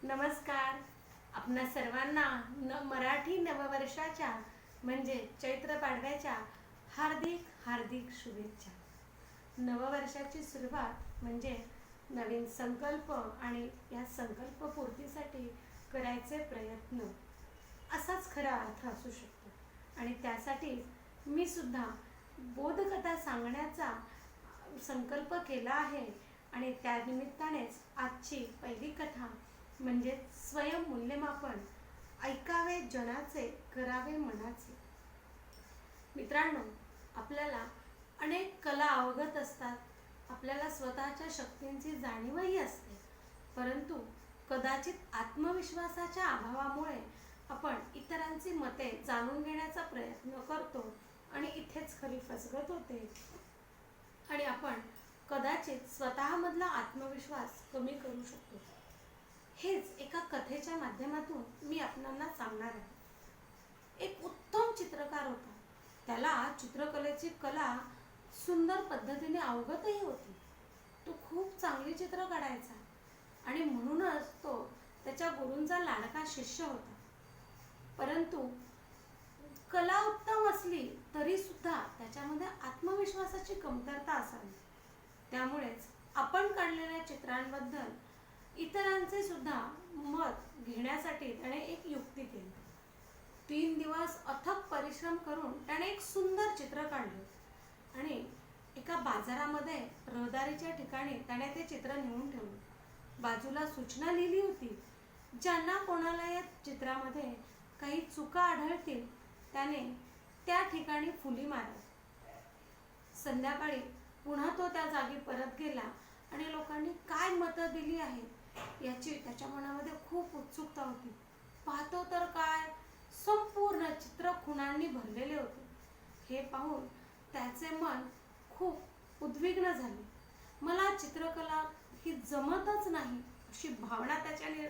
नमस्कार. आपणा सर्वांना मराठी नववर्षाच्या म्हणजे चैत्र पाडव्याच्या हार्दिक हार्दिक शुभेच्छा. नववर्षाची सुरुवात म्हणजे नवीन संकल्प आणि या संकल्पपूर्तीसाठी करायचे प्रयत्न असाच खरा अर्थ असू शकतो. आणि त्यासाठी मी सुद्धा बोधकथा सांगण्याचा संकल्प केला आहे. आणि त्या निमित्तानेच आजची पहिली कथा म्हणजे स्वयंमूल्यमापन, ऐकावे जनाचे करावे मनाचे. मित्रांनो, आपल्याला अनेक कला अवगत असतात, आपल्याला स्वतःच्या शक्तींची जाणीवही असते, परंतु कदाचित आत्मविश्वासाच्या अभावामुळे आपण इतरांची मते जाणून घेण्याचा प्रयत्न करतो आणि इथेच खरी फसगत होते आणि आपण कदाचित स्वतःमधला आत्मविश्वास कमी करू शकतो. हेच एका कथेच्या माध्यमातून मी आपणांना सांगणार आहे. एक उत्तम चित्रकार होता. त्याला चित्रकलेची कला सुंदर पद्धतीने अवगतही होती. तो खूप चांगली चित्र काढायचा आणि म्हणूनच तो त्याच्या गुरूंचा लाडका शिष्य होता. परंतु कला उत्तम असली तरी सुद्धा त्याच्यामध्ये आत्मविश्वासाची कमतरता असावी. त्यामुळेच आपण काढलेल्या चित्रांबद्दल इतरांचे सुद्धा मत घेण्यासाठी त्याने एक युक्ती केली. 3 दिवस अथक परिश्रम करून त्याने एक सुंदर चित्र काढले आणि एका बाजारामध्ये रहदारीच्या ठिकाणी त्याने ते चित्र नेऊन ठेवले. बाजूला सूचना लिहिली होती, ज्यांना कोणाला या चित्रामध्ये काही चुका आढळतील त्याने त्या ठिकाणी फुली मारावी. संध्याकाळी पुन्हा तो त्या जागी परत गेला आणि लोकांनी काय मतं दिली आहेत याची त्याच्या मनामध्ये खूप उत्सुकता होती. पाहतो तर काय, संपूर्ण चित्र खुणांनी भरलेले होते. हे पाहून त्याचे मन खूप उद्विग्न झाले. मला चित्रकला ही जमतच नाही अशी भावना त्याच्या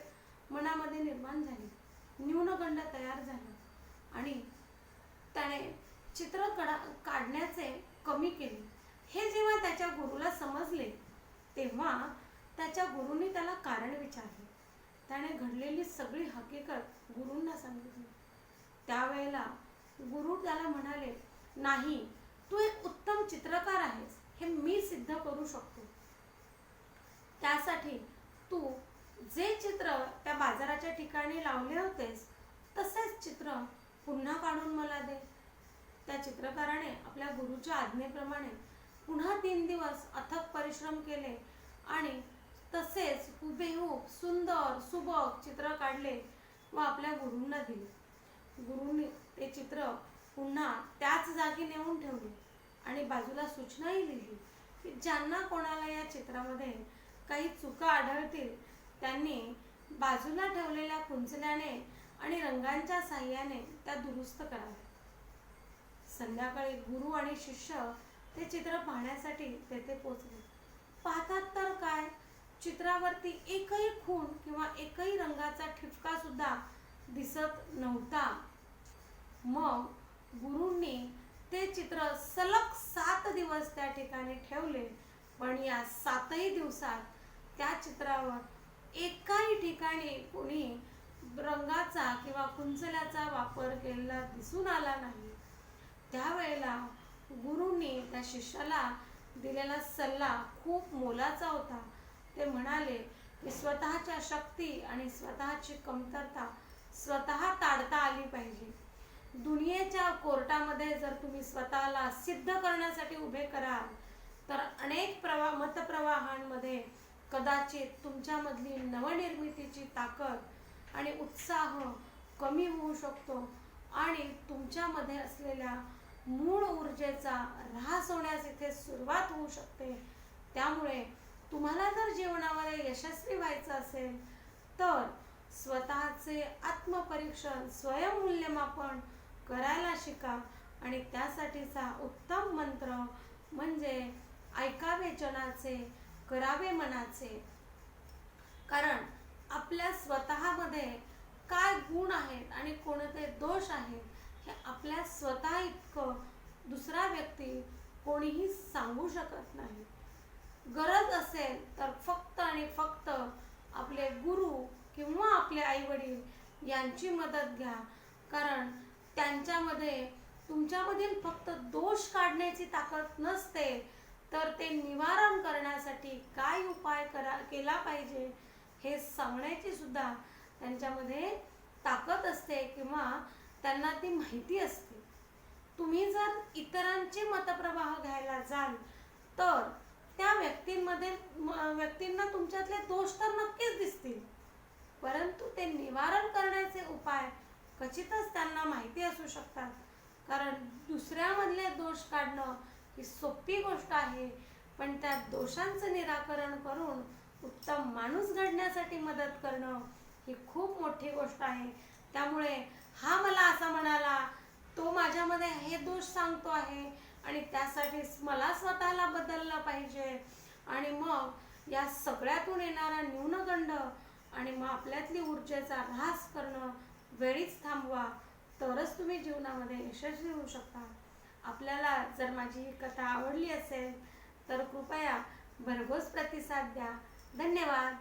मनामध्ये निर्माण झाली. न्यूनगंड तयार झाला आणि त्याने चित्र काढण्याचे कमी केले. हे जेव्हा त्याच्या गुरुला समजले तेव्हा त्याच्या गुरूंनी त्याला कारण विचारले. त्याने घडलेली सगळी हकीकत गुरूंना सांगितली. त्यावेळेला गुरु त्याला म्हणाले, नाही, तू एक उत्तम चित्रकार आहेस हे मी सिद्ध करू शकतो. त्यासाठी तू जे चित्र त्या बाजाराच्या ठिकाणी लावले होतेस तसेच चित्र पुन्हा काढून मला दे. त्या चित्रकाराने आपल्या गुरुच्या आज्ञेप्रमाणे पुन्हा 3 दिवस अथक परिश्रम केले आणि तसेच हुबेहूब सुंदर सुबक चित्र काढले व आपल्या गुरूंना दिले. गुरूंनी ते चित्र पुन्हा त्याच जागी नेऊन ठेवले आणि बाजूला सूचनाही लिहिली की ज्यांना कोणाला या चित्रामध्ये काही चुका आढळतील त्यांनी बाजूला ठेवलेल्या कुंचल्याने आणि रंगांच्या साह्याने त्या दुरुस्त कराव्या. संध्याकाळी गुरु आणि शिष्य ते चित्र पाहण्यासाठी तेथे पोचले. पाहतात तर काय, चित्रावरती एकही खूण किंवा एकही रंगाचा ठिपका सुद्धा दिसत नव्हता. मग गुरूंनी ते चित्र सलग 7 दिवस त्या ठिकाणी ठेवले, पण या 7ही दिवसात त्या चित्रावर एकाही ठिकाणी कोणी रंगाचा किंवा कुंचल्याचा वापर केलेला दिसून आला नाही. त्यावेळेला गुरूंनी त्या शिष्याला दिलेला सल्ला खूप मोलाचा होता. ते म्हणाले की स्वतःच्या शक्ती आणि स्वतःची कमतरता स्वतः ताडता आली पाहिजे. दुनियेच्या कोर्टामध्ये जर तुम्ही स्वतःला सिद्ध करण्यासाठी उभे कराल तर अनेक मतप्रवाहांमध्ये कदाचित तुमच्यामधली नवनिर्मितीची ताकद आणि उत्साह कमी होऊ शकतो आणि तुमच्यामध्ये असलेल्या मूळ ऊर्जेचा ऱ्हास होण्यास इथे सुरुवात होऊ शकते. त्यामुळे तुम्हाला जर जीवनामध्ये यशस्वी व्हायचं असेल तर स्वतःचे आत्मपरीक्षण, स्वयंमूल्यमापन करायला शिका. आणि त्यासाठीचा उत्तम मंत्र म्हणजे ऐकावे जनाचे करावे मनाचे. कारण आपल्या स्वतःमध्ये काय गुण आहेत आणि कोणते दोष आहेत हे आपल्या स्वतः इतकं दुसरा व्यक्ती कोणीही सांगू शकत नाही. गरज असेल तर फक्त आणि फक्त आपले गुरु किंवा यांची मदत घ्या, कारण त्यांच्यामध्ये तुमच्यामधील फक्त दोष काढण्याची ताकद नसते, तर ते निवारण करण्यासाठी काय उपाय केला पाहिजे हे सांगण्याची सुद्धा त्यांच्यामध्ये ताकद असते किंवा त्यांना ती माहिती असते. तुम्ही जर इतरांचे मतप्रवाह घ्यायला जाल तर त्या व्यक्तींना तुमच्यातले दोष तर नक्कीच दिसतील, परंतु ते निवारण करण्याचे उपाय क्वचितच त्यांना माहिती असू शकतात. कारण दुसऱ्यामधले दोष काढणं ही सोपी गोष्ट आहे, पण त्या दोषांचं निराकरण करून उत्तम माणूस घडण्यासाठी मदत करणं ही खूप मोठी गोष्ट आहे. त्यामुळे हा मला असा म्हणाला, तो माझ्यामध्ये हे दोष सांगतो आहे आणि त्यासाठी मला स्वतःला बदललं पाहिजे, आणि मग या सगळ्यातून येणारा न्यूनगंड आणि मग आपल्यातली ऊर्जेचा ऱ्हास करणं वेळीच थांबवा, तरच तुम्ही जीवनामध्ये यशस्वी होऊ शकता. आपल्याला जर माझी ही कथा आवडली असेल तर कृपया भरघोस प्रतिसाद द्या. धन्यवाद.